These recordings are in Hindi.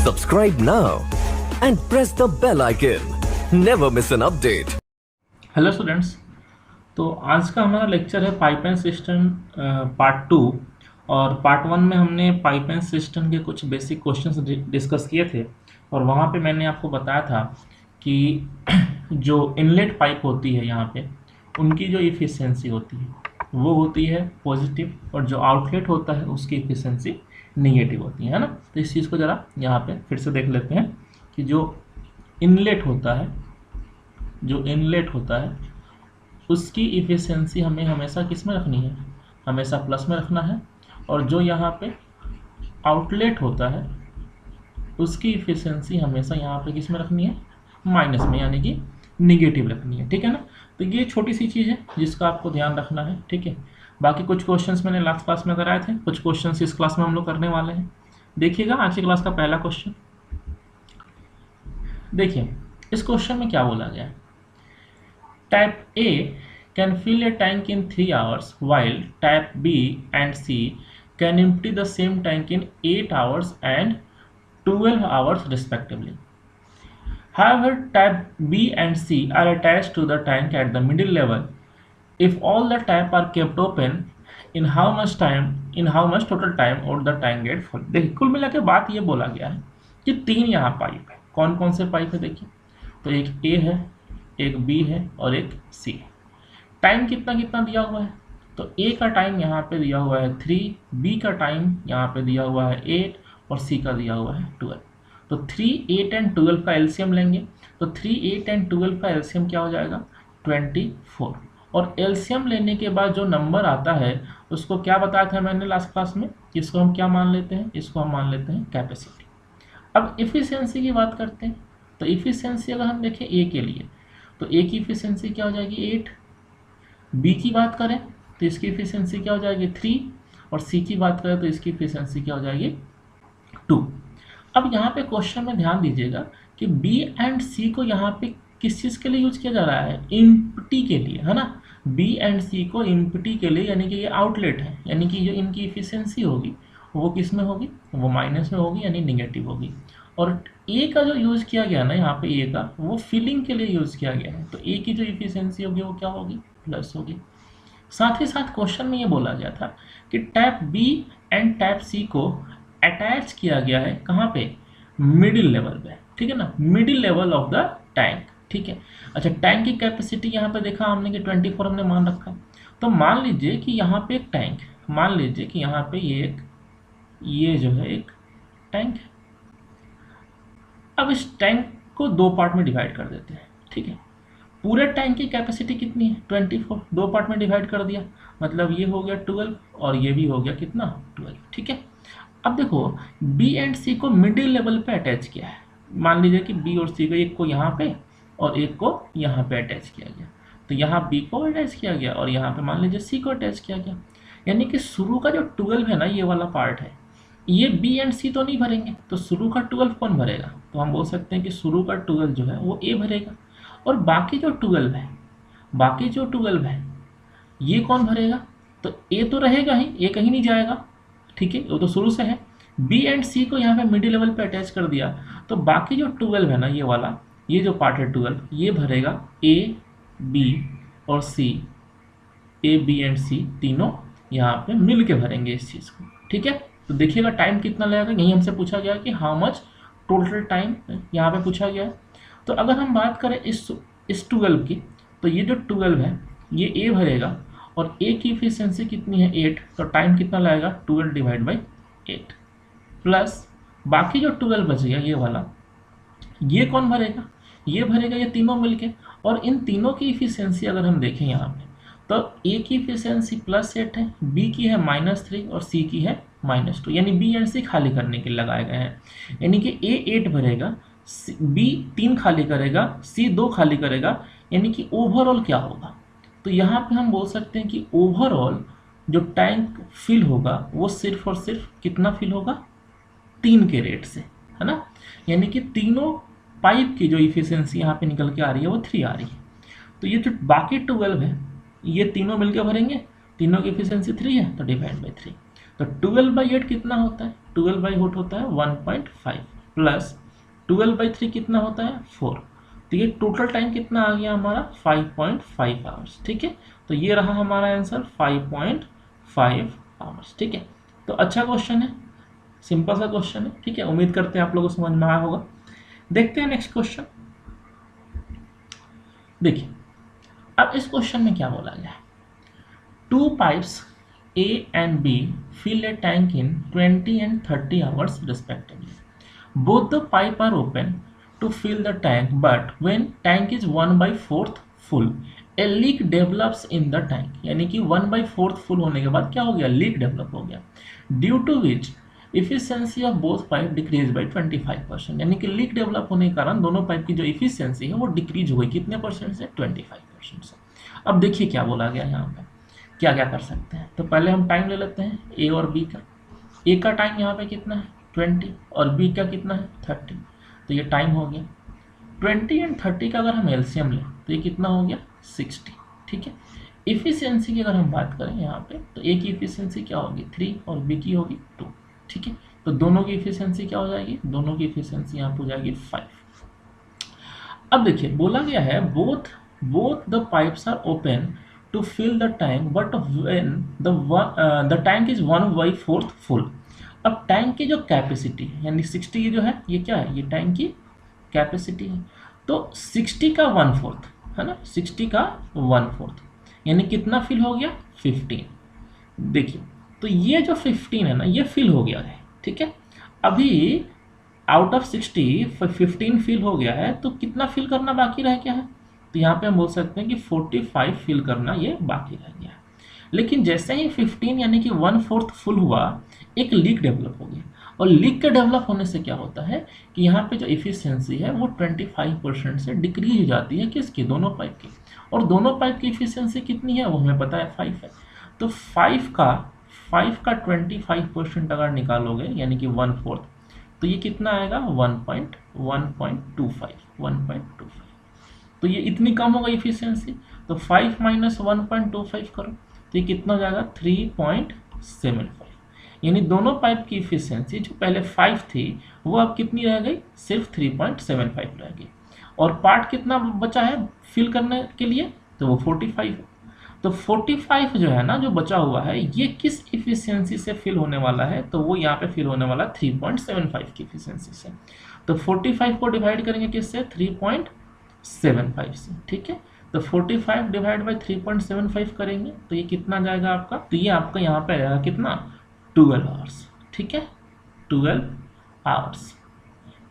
Subscribe now and press the bell icon. Never miss an update. Hello students, तो आज का हमारा लेक्चर है पाइपलाइन सिस्टम पार्ट 2। और पार्ट 1 में हमने पाइपलाइन सिस्टम के कुछ बेसिक क्वेश्चंस डिस्कस किए थे। और वहाँ पे मैंने आपको बताया था कि जो इनलेट पाइप होती है यहाँ पे, उनकी जो इफ़िशियंसी होती है वो होती है पॉजिटिव, और जो आउटलेट होता है उसकी इफ़िशियंसी निगेटिव होती है ना। तो इस चीज़ को ज़रा यहाँ पे फिर से देख लेते हैं कि जो इनलेट होता है उसकी इफ़िशियंसी हमें हमेशा किस में रखनी है, हमेशा प्लस में रखना है। और जो यहाँ पे आउटलेट होता है उसकी इफ़िशियंसी हमेशा यहाँ पे किस में रखनी है, माइनस में, यानी कि निगेटिव रखनी है। ठीक है ना। तो ये छोटी सी चीज़ है जिसका आपको ध्यान रखना है। ठीक है। बाकी कुछ क्वेश्चंस मैंने लास्ट क्लास में कराए थे, कुछ क्वेश्चंस इस क्लास में हम लोग करने वाले हैं। देखिएगा आज की क्लास का पहला क्वेश्चन। देखिए इस क्वेश्चन में क्या बोला गया है। Tap A can fill a tank in 3 hours while Tap B and C can empty the same tank in 8 hours and 12 hours respectively. However, Tap B and C are attached to the tank at the middle level. If all the taps are kept open, in how much total time would the tank get full? देखिए कुल मिला के बात ये बोला गया है कि तीन यहाँ पाइप है। कौन कौन से पाइप है देखिए, तो एक A है, एक B है और एक C है। टाइम कितना कितना दिया हुआ है, तो A का टाइम यहाँ पे दिया हुआ है 3, B का टाइम यहाँ पे दिया हुआ है 8 और C का दिया हुआ है 12। तो 3, 8 एंड 12 का एलसीएम लेंगे, तो 3, 8 एंड 12 का एलसीएम क्या हो जाएगा, 24। और एलसीएम लेने के बाद जो नंबर आता है उसको क्या बताया था मैंने लास्ट क्लास में, इसको हम क्या मान लेते हैं, इसको हम मान लेते हैं कैपेसिटी। अब इफ़िशियंसी की बात करते हैं, तो इफ़िशियंसी अगर हम देखें A के लिए, तो A की इफ़िशियंसी क्या हो जाएगी 8, B की बात करें तो इसकी इफ़िशियंसी क्या हो जाएगी 3, और C की बात करें तो इसकी इफ़िशियंसी क्या हो जाएगी 2। अब यहाँ पे क्वेश्चन में ध्यान दीजिएगा कि B एंड C को यहाँ पे किस चीज़ के लिए यूज किया जा रहा है, इम्पटी के लिए, है ना। B एंड C को इम्पटी के लिए, यानी कि ये आउटलेट है, यानी कि जो इनकी इफ़िशियंसी होगी वो किस में होगी, वो माइनस में होगी, यानी निगेटिव होगी। और A का जो यूज़ किया गया ना यहाँ पे A का, वो फिलिंग के लिए यूज़ किया गया है, तो A की जो इफ़िशियंसी होगी वो क्या होगी, प्लस होगी। साथ ही साथ क्वेश्चन में ये बोला गया था कि tap B and tap C को अटैच किया गया है कहाँ पे, मिडिल लेवल पे। ठीक है ना, middle level of the tank. ठीक है। अच्छा, टैंक की कैपेसिटी यहाँ पे देखा हमने कि 24 हमने मान रखा। तो मान लीजिए कि यहाँ पे एक टैंक, मान लीजिए कि यहाँ पे ये जो है एक टैंक है। अब इस टैंक को दो पार्ट में डिवाइड कर देते हैं। ठीक है। पूरे टैंक की कैपेसिटी कितनी है, 24, दो पार्ट में डिवाइड कर दिया, मतलब ये हो गया 12 और ये भी हो गया कितना, 12। ठीक है। अब देखो B एंड C को मिडिल लेवल पे अटैच किया है। मान लीजिए कि B और C को, एक को यहाँ पे और एक को यहाँ पे अटैच किया गया, तो यहाँ B को अटैच किया गया और यहाँ पे मान लीजिए C को अटैच किया गया। यानी कि शुरू का जो 12 है ना, ये वाला पार्ट है, ये B एंड C तो नहीं भरेंगे, तो शुरू का 12 कौन भरेगा, तो हम बोल सकते हैं कि शुरू का 12 जो है वो A भरेगा। और बाकी जो 12 है ये कौन भरेगा, तो A तो रहेगा ही, A कहीं नहीं जाएगा। ठीक है, वो तो शुरू से है। B एंड C को यहाँ पे मिडिल लेवल पे अटैच कर दिया, तो बाकी जो 12 है ना, ये वाला, ये जो पार्ट है 12, ये भरेगा A, B और C। A, B and C तीनों यहाँ पे मिल के भरेंगे इस चीज़ को। ठीक है। तो देखिएगा टाइम कितना लगेगा, यही हमसे पूछा गया कि हाउ मच टोटल टाइम, यहाँ पे पूछा गया है। तो अगर हम बात करें इस 12 की, तो ये जो 12 है ये A भरेगा और A की इफिशियंसी कितनी है 8, तो टाइम कितना लगेगा 12 डिवाइड बाई 8, प्लस बाकी जो 12 बच गया ये वाला, ये कौन भरेगा, ये भरेगा ये तीनों मिलके। और इन तीनों की इफिशियंसी अगर हम देखें यहाँ पे, तो A की इफिशियंसी +8 है, B की है -3 और C की है -2, यानी B एंड C खाली करने के लिए लगाए गए हैं। यानी कि A 8 भरेगा, B 3 खाली करेगा, C 2 खाली करेगा, यानी कि ओवरऑल क्या होगा, तो यहाँ पे हम बोल सकते हैं कि ओवरऑल जो टैंक फिल होगा वो सिर्फ और सिर्फ कितना फिल होगा, 3 के रेट से, है ना। यानी कि तीनों पाइप की जो इफिशियंसी यहाँ पे निकल के आ रही है वो 3 आ रही है। तो ये जो बाकी 12 है ये तीनों मिलकर भरेंगे, तीनों की इफिशियंसी 3 है तो डिवाइड बाई 3, तो 12/8 कितना होता है, 12/8 होता है 1.5। प्लस 12/3 कितना होता है 4। तो ये टोटल टाइम कितना आ गया हमारा 5.5 आवर्स। ठीक है, तो ये रहा हमारा आंसर 5.5 आवर्स। ठीक है, तो अच्छा क्वेश्चन है, सिंपल सा क्वेश्चन है। ठीक है, उम्मीद करते हैं आप लोगों को समझ में आया होगा। देखते हैं नेक्स्ट क्वेश्चन। देखिए अब इस क्वेश्चन में क्या बोला गया है, to pipes A and B fill a tank in 20 and 30 hours respectively. Both the pipe are open to fill the tank, but when tank is 1/4 full, a leak develops in the tank. यानी कि 1/4 full होने के बाद क्या हो गया, लीक डेवलप हो गया, due to which efficiency of both pipe decrease by 25%। यानी कि लीक डेवलप होने के कारण दोनों पाइप की जो इफिशियंसी है वो डिक्रीज हो गई, कितने परसेंट से, 25% से। अब देखिए क्या बोला गया यहाँ पे, क्या क्या कर सकते हैं। तो पहले हम टाइम ले लेते हैं ए और बी का। ए का टाइम यहाँ पे कितना है 20 और बी का कितना है 30। तो ये टाइम हो गया 20 एंड 30 का। अगर हम एलसीएम लें तो ये कितना हो गया 60। ठीक है, इफिशियंसी की अगर हम बात करें यहाँ पे तो ए की इफिशियंसी क्या होगी 3 और बी की होगी 2। ठीक है, तो दोनों की इफिशियंसी क्या हो जाएगी, दोनों की इफिशियंसी यहाँ पे हो जाएगी 5। अब देखिए बोला गया है both the pipes are open to fill the tank, but when the tank is 1/4 full। अब टैंक की जो कैपेसिटी यानी 60 की जो है ये क्या है, ये टैंक की कैपेसिटी है। तो 60 का 1/4 है ना, 60 का 1/4 यानी कितना फिल हो गया 15। देखिए तो ये जो 15 है ना ये फिल हो गया है। ठीक है, अभी आउट ऑफ 60 15 फिल हो गया है, तो कितना फिल करना बाकी रह गया है, तो यहाँ पे हम बोल सकते हैं कि 45 फिल करना ये बाकी रह गया है। लेकिन जैसे ही 15 यानी कि 1/4 फुल हुआ, एक लीक डेवलप हो गया, और लीक के डेवलप होने से क्या होता है कि यहाँ पे जो इफिशियंसी है वो 25% से डिक्रीज हो जाती है, किसकी, दोनों पाइप की। और दोनों पाइप की इफिशियंसी कितनी है वो हमें पता है 5 है। तो 5 का 25% अगर निकालोगे यानी कि 1/4, तो ये कितना आएगा 1.25। तो ये इतनी कम होगा इफिशियंसी, तो 5 - 1.25 करो तो ये कितना हो जाएगा 3.75। यानी दोनों पाइप की इफिशियंसी जो पहले 5 थी वो अब कितनी रह गई, सिर्फ 3.75 रह गई। और पार्ट कितना बचा है फिल करने के लिए, तो वो 45 है। तो 45 जो है ना जो बचा हुआ है ये किस इफिशियंसी से फिल होने वाला है, तो वो यहाँ पे फिल होने वाला 3.75 की इफिशियंसी से। तो 45 को डिवाइड करेंगे किससे, 3.75 से। ठीक है, तो 45 डिवाइड बाई 3.75 करेंगे तो ये कितना जाएगा आपका, तो ये आपका यहाँ पे आएगा कितना 12 आवर्स। ठीक है, 12 आवर्स।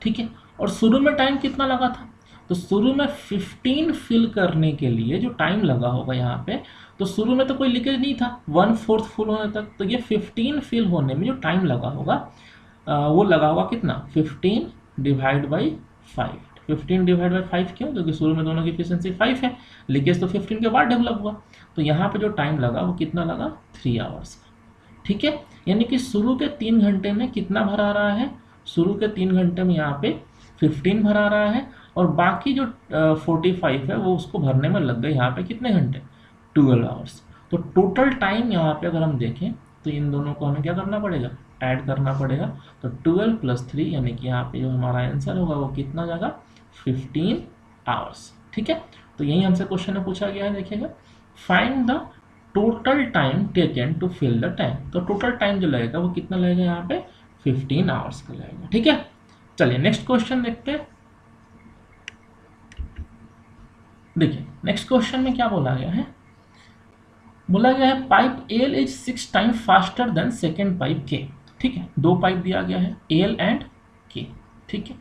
ठीक है, और शुरू में टाइम कितना लगा था, तो शुरू में 15 फिल करने के लिए जो टाइम लगा होगा यहाँ पे, तो शुरू में तो कोई लीकेज नहीं था 1/4 फुल होने तक, तो ये 15 फिल होने में जो टाइम लगा होगा वो लगा होगा कितना 15 डिवाइड बाई 5। 15 डिवाइड बाई 5 क्यों, क्योंकि शुरू में दोनों की एफिशिएंसी 5 है, लीकेज तो 15 के बाद डेवलप हुआ, तो यहाँ पे जो टाइम लगा वो कितना लगा 3 आवर्स का। ठीक है, यानी कि शुरू के 3 घंटे में कितना भरा रहा है, शुरू के 3 घंटे में यहाँ पे 15 भरा रहा है, और बाकी जो 45 है वो उसको भरने में लग गए यहाँ पे कितने घंटे 12 आवर्स। तो टोटल टाइम यहाँ पे अगर हम देखें तो इन दोनों को हमें क्या करना पड़ेगा, ऐड करना पड़ेगा। तो 12 + 3 यानी कि यहाँ पे जो हमारा आंसर होगा वो कितना जाएगा 15 आवर्स। ठीक है, तो यही हमसे क्वेश्चन में पूछा गया है। देखिएगा, find the total time taken to fill the tank. तो टोटल टाइम जो लगेगा वो कितना लगेगा यहाँ पे 15 आवर्स का लगेगा। ठीक है, चलिए नेक्स्ट क्वेश्चन देखते हैं। देखिए नेक्स्ट क्वेश्चन में क्या बोला गया है, बोला गया है pipe L is 6 time faster than second pipe के। ठीक है, 2 पाइप दिया गया है एल एंड के। ठीक है,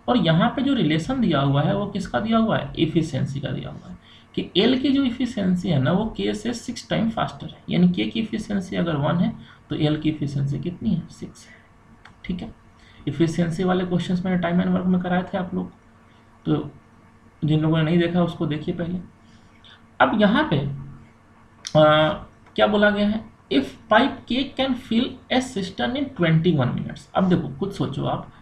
और यहाँ पे जो रिलेशन दिया हुआ है वो किसका दिया हुआ है, एफिशिएंसी का दिया हुआ है कि एल की जो एफिशिएंसी है ना वो के से 6 टाइम फास्टर है, यानी के की एफिशिएंसी अगर 1 है तो एल की एफिशिएंसी कितनी है 6 है। ठीक है, एफिशिएंसी वाले क्वेश्चंस मैंने टाइम एंड वर्क में कराए थे आप लोग, तो जिन लोगों ने नहीं देखा उसको देखिए पहले। अब यहाँ पे क्या बोला गया है, if pipe K can fill a cistern in 21 minutes. अब देखो कुछ सोचो आप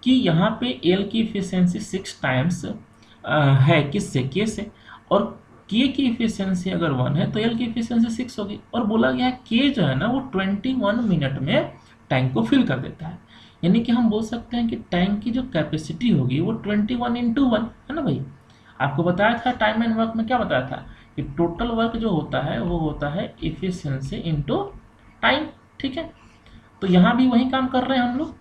कि यहाँ पे एल की इफिशियंसी 6 टाइम्स है किससे, के से, और के की इफिशियंसी अगर 1 है तो एल की इफिशियंसी 6 होगी, और बोला गया है के जो है ना वो 21 मिनट में टैंक को फिल कर देता है। यानी कि हम बोल सकते हैं कि टैंक की जो कैपेसिटी होगी वो 21/1 है ना भाई। आपको बताया था टाइम एंड वर्क में, क्या बताया था कि टोटल वर्क जो होता है वो होता है इफिशियंसी इनटू टाइम। ठीक है, तो यहाँ भी वही काम कर रहे हैं हम लोग,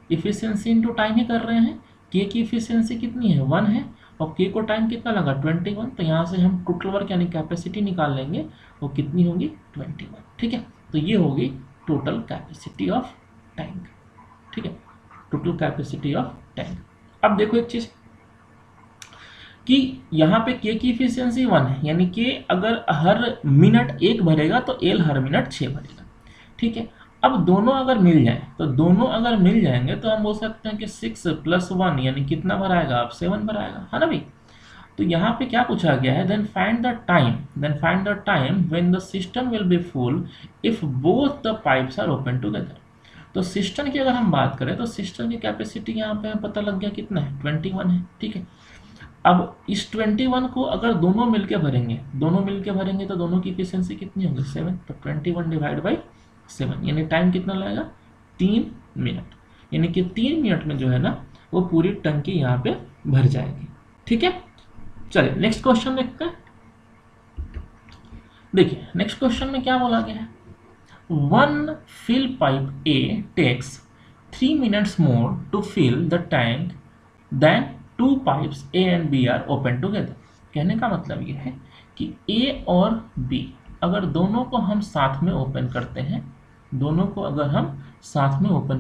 इफिशियंसी इनटू टाइम ही कर रहे हैं। के की इफिशियंसी कितनी है 1 है, और के को टाइम कितना लगा 21, तो यहाँ से हम टोटल वर्क यानी कैपेसिटी निकाल लेंगे, वो कितनी होगी 21। ठीक है, तो ये होगी टोटल कैपेसिटी ऑफ टैंक। ठीक है, टोटल कैपेसिटी ऑफ टैंक। अब देखो एक चीज कि यहाँ पे के की इफिशियंसी 1 है, यानी कि अगर हर मिनट 1 भरेगा तो एल हर मिनट 6 भरेगा। ठीक है, अब दोनों अगर मिल जाए, तो दोनों अगर मिल जाएंगे तो हम बोल सकते हैं कि 6 + 1 यानी कितना भराएगा, अब 7 भराएगा, है ना भाई। तो यहाँ पे क्या पूछा गया है, then find the time when the system will be full if both the pipes are open together. तो सिस्टम की अगर हम बात करें तो सिस्टम की कैपेसिटी यहाँ पे पता लग गया कितना है 21 है। ठीक है, अब इस 21 को अगर दोनों मिलके भरेंगे तो दोनों की इफिशियंसी कितनी होगी 7, तो 21 डिवाइड बाई 7 यानी टाइम कितना लगेगा 3 मिनट, यानी कि 3 मिनट में जो है ना वो पूरी टंकी यहाँ पे भर जाएगी। ठीक है, चलिए नेक्स्ट क्वेश्चन देखते हैं। देखिए नेक्स्ट क्वेश्चन में क्या बोला गया है, one fill pipe A takes 3 minutes more to fill the tank than 2 pipes A and B are open together। कहने का मतलब ये है कि A और B अगर दोनों को हम साथ में ओपन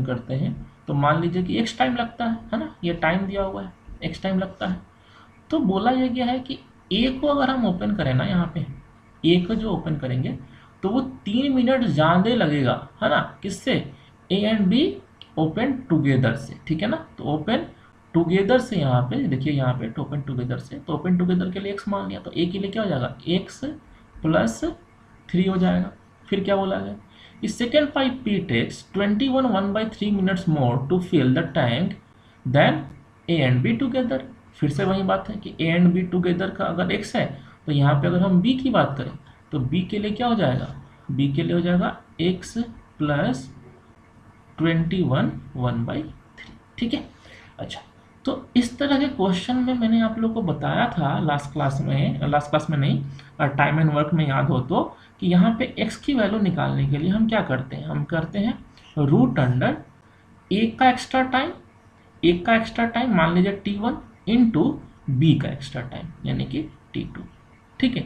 करते हैं, तो मान लीजिए कि x टाइम लगता है ना, ये टाइम दिया हुआ है x टाइम लगता है। तो बोला यह गया है कि A को अगर हम ओपन करें ना, यहाँ पे A को जो ओपन करेंगे तो वो 3 मिनट ज़्यादा लगेगा, है ना, किससे, A and B open together से। ठीक है ना, तो ओपन टुगेदर से यहाँ पे देखिए, यहाँ पे ओपन टुगेदर से, तो ओपन टुगेदर के लिए x मान लिया, तो A के लिए क्या हो जाएगा x + 3 हो जाएगा। फिर क्या बोला गया, इस second pipe P takes 21 1/3 minutes more to fill the tank than A and B together। फिर से वही बात है कि A and B together का अगर x है, तो यहाँ पे अगर हम B की बात करें तो B के लिए क्या हो जाएगा, B के लिए हो जाएगा x + 21 1/3। ठीक है, अच्छा, तो इस तरह के क्वेश्चन में मैंने आप लोग को बताया था लास्ट क्लास में नहीं, टाइम एंड वर्क में याद हो तो, कि यहाँ पे x की वैल्यू निकालने के लिए हम क्या करते हैं, हम करते हैं √अंडर a का एक्स्ट्रा टाइम मान लीजिए t1 इंटू b का एक्स्ट्रा टाइम यानी कि t2। ठीक है,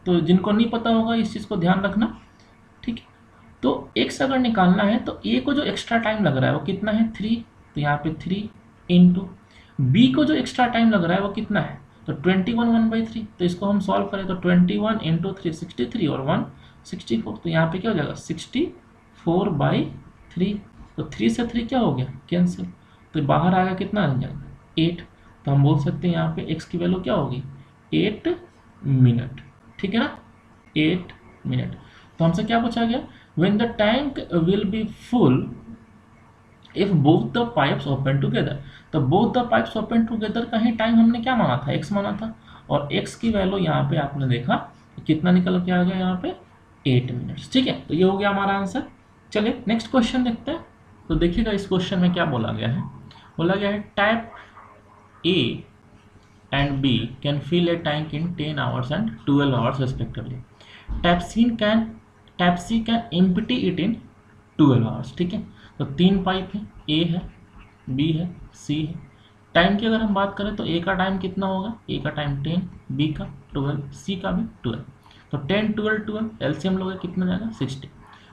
तो जिनको नहीं पता होगा इस चीज़ को ध्यान रखना। ठीक है, तो x अगर निकालना है तो a को जो एक्स्ट्रा टाइम लग रहा है वो कितना है 3, तो यहाँ पे 3 इंटू b को जो एक्स्ट्रा टाइम लग रहा है वो कितना है, तो 21 1/3। तो इसको हम सॉल्व करें तो 21 × 3 63 और 1 64, तो यहाँ पे क्या हो जाएगा 64/3। तो 3 से 3 क्या हो गया कैंसिल, तो बाहर आएगा कितना आ जाएगा 8। तो हम बोल सकते हैं यहाँ पे x की वैल्यू क्या होगी 8 मिनट। ठीक है ना, 8 मिनट। तो हमसे क्या पूछा गया, when the tank will be full if both the pipes open together। तो both the pipes open together का ही टाइम हमने क्या माना था, x माना था, और x की वैल्यू यहाँ पे आपने देखा कितना निकल के आ गया यहाँ पे 8 मिनट्स। ठीक है, तो ये हो गया हमारा आंसर। चलिए नेक्स्ट क्वेश्चन देखते हैं। तो देखिएगा इस क्वेश्चन में क्या बोला गया है, बोला गया है tap A and B can fill a tank in 10 hours and 12 hours respectively। Tap C can empty it in 12 hours। ठीक है, तो 3 पाइप है, A है, B है, C है। टाइम की अगर हम बात करें तो A का टाइम कितना होगा, A का टाइम 10, B का 12, C का भी 12। तो 10 12 12 एलसीएम लोगे कितना जाएगा 60।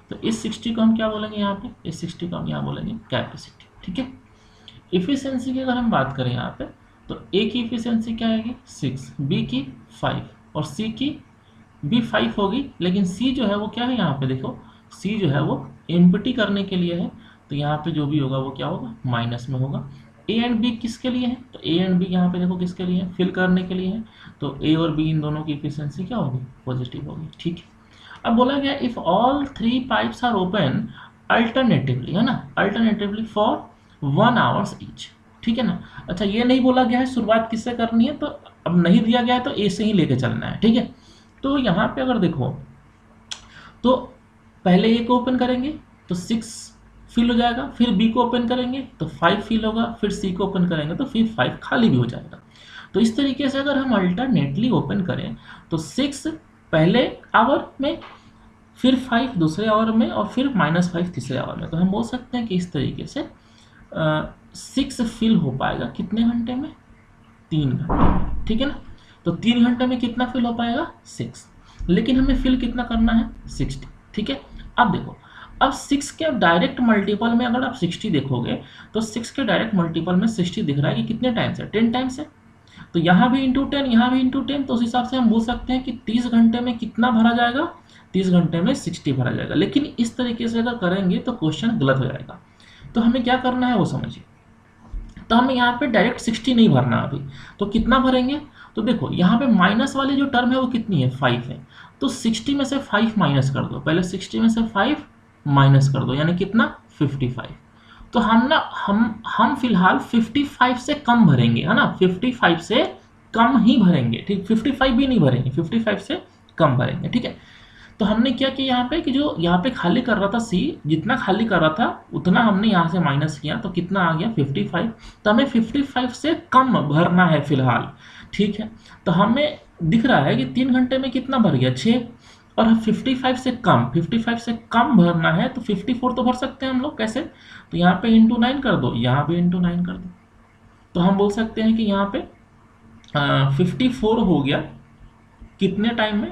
तो इस 60 को हम क्या बोलेंगे यहाँ पे, इस 60 को हम यहाँ बोलेंगे कैपेसिटी। ठीक है, इफिशियंसी की अगर हम बात करें यहाँ पे तो A की इफिशियंसी क्या आएगी 6, B की 5 और C की भी 5 होगी, लेकिन C जो है वो क्या है यहाँ पे देखो, C जो है वो एम्प्टी करने के लिए है, तो यहाँ पे जो भी होगा वो क्या होगा माइनस में होगा। A एंड B किसके लिए है, तो A एंड B यहाँ पे देखो किसके लिए है, फिल करने के लिए है, तो A और B इन दोनों की इफिशियंसी क्या होगी पॉजिटिव होगी। ठीक है, अब बोला गया if all 3 pipes are open alternatively, है ना, अल्टरनेटिवली फॉर 1 hours ईच। ठीक है ना, अच्छा ये नहीं बोला गया है शुरुआत किससे करनी है, तो अब नहीं दिया गया है तो ए से ही लेके चलना है। ठीक है, तो यहाँ पे अगर देखो तो पहले ए को ओपन करेंगे तो 6 फिल हो जाएगा, फिर बी को ओपन करेंगे तो 5 फिल होगा, फिर सी को ओपन करेंगे तो फिर 5 खाली भी हो जाएगा। तो इस तरीके से अगर हम अल्टरनेटली ओपन करें तो 6 पहले आवर में, फिर 5 दूसरे आवर में, और फिर -5 तीसरे आवर में। तो हम बोल सकते हैं कि इस तरीके से 6 फिल हो पाएगा कितने घंटे में, 3 घंटे, ठीक है ना। तो 3 घंटे में कितना फिल हो पाएगा, 6। लेकिन हमें फिल कितना करना है, 60, ठीक है। अब देखो, अब 6 के डायरेक्ट मल्टीपल में अगर आप 60 देखोगे तो 6 के डायरेक्ट मल्टीपल में 60 दिख रहा है कि कितने टाइम्स है, 10 टाइम्स है। तो यहाँ भी इंटू 10, यहाँ भी इंटू 10, तो उस हिसाब से हम बोल सकते हैं कि 30 घंटे में कितना भरा जाएगा, 30 घंटे में 60 भरा जाएगा। लेकिन इस तरीके से अगर करेंगे तो क्वेश्चन गलत हो जाएगा। तो हमें क्या करना है वो समझिए। तो हमें यहाँ पे डायरेक्ट 60 नहीं भरना अभी, तो कितना भरेंगे, तो देखो यहाँ पे माइनस वाली जो टर्म है वो कितनी है, 5 है। तो 60 में से 5 माइनस कर दो, पहले 60 में से 5 माइनस कर दो, यानी कितना, 55। तो हम फिलहाल 55 से कम भरेंगे, है ना, 55 से कम ही भरेंगे, ठीक, 55 भी नहीं भरेंगे, 55 से कम भरेंगे, ठीक है। तो हमने क्या किया यहाँ पे कि जो यहाँ पे खाली कर रहा था सी, जितना खाली कर रहा था उतना हमने यहाँ से माइनस किया, तो कितना आ गया, 55। तो हमें 55 से कम भरना है फिलहाल, ठीक है। तो हमें दिख रहा है कि 3 घंटे में कितना भर गया, 6, और 55 से कम भरना है तो 54 तो भर सकते हैं हम लोग, कैसे, तो यहाँ पे इंटू 9 कर दो, यहाँ भी इंटू 9 कर दो। तो हम बोल सकते हैं कि यहाँ पे 54 हो गया कितने टाइम में,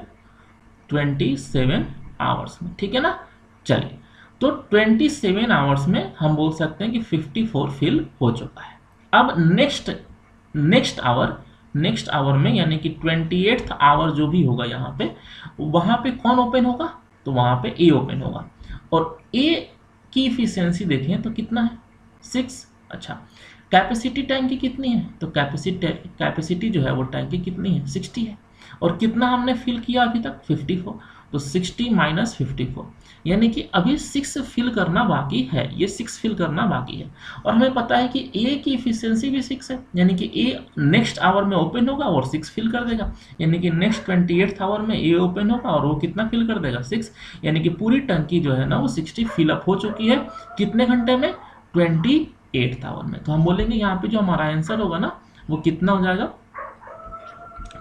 27 आवर्स में, ठीक है ना। चलिए, तो 27 आवर्स में हम बोल सकते हैं कि 54 फिल हो चुका है। अब नेक्स्ट आवर में, यानी कि 28th आवर जो भी होगा यहाँ पे, वहाँ पे कौन ओपन होगा, तो वहाँ पे ए ओपन होगा। और ए की इफिशियंसी देखें तो कितना है, 6। अच्छा, कैपेसिटी टैंक की कितनी है, तो कैपेसिटी जो है वो टैंक की कितनी है, 60 है। और कितना हमने फिल किया अभी तक, 54। तो 60 माइनस 54, यानी कि अभी 6 फिल करना बाकी है, ये 6 फिल करना बाकी है। और हमें पता है कि ए की इफिशियंसी भी 6 है, यानी कि ए नेक्स्ट आवर में ओपन होगा और 6 फिल कर देगा, यानी कि नेक्स्ट 28th आवर में ए ओपन होगा और वो कितना फिल कर देगा, 6। यानी कि पूरी टंकी जो है ना वो 60 फिल अप हो चुकी है, कितने घंटे में, 28th आवर में। तो हम बोलेंगे यहाँ पे जो हमारा आंसर होगा ना वो कितना हो जाएगा,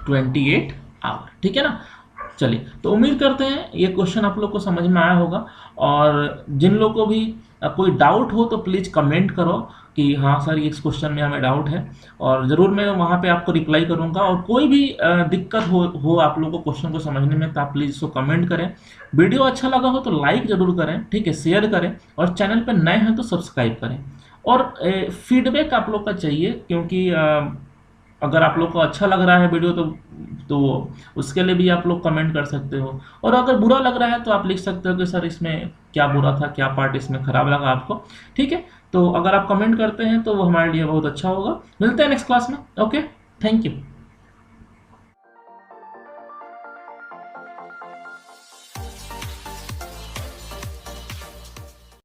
28 आवर, ठीक है ना। चलिए, तो उम्मीद करते हैं ये क्वेश्चन आप लोग को समझ में आया होगा। और जिन लोगों को भी कोई डाउट हो तो प्लीज़ कमेंट करो कि हाँ सर इस क्वेश्चन में हमें डाउट है, और ज़रूर मैं वहाँ पे आपको रिप्लाई करूँगा। और कोई भी दिक्कत हो आप लोगों को क्वेश्चन को समझने में, तो आप प्लीज़ इसको कमेंट करें। वीडियो अच्छा लगा हो तो लाइक ज़रूर करें, ठीक है, शेयर करें, और चैनल पर नए हैं तो सब्सक्राइब करें। और फीडबैक आप लोग का चाहिए, क्योंकि अगर आप लोग को अच्छा लग रहा है वीडियो तो उसके लिए भी आप लोग कमेंट कर सकते हो। और अगर बुरा लग रहा है तो आप लिख सकते हो कि सर इसमें क्या बुरा था, क्या पार्ट इसमें खराब लगा आपको, ठीक है। तो अगर आप कमेंट करते हैं तो वो हमारे लिए बहुत अच्छा होगा। मिलते हैं नेक्स्ट क्लास में, ओके, थैंक यू।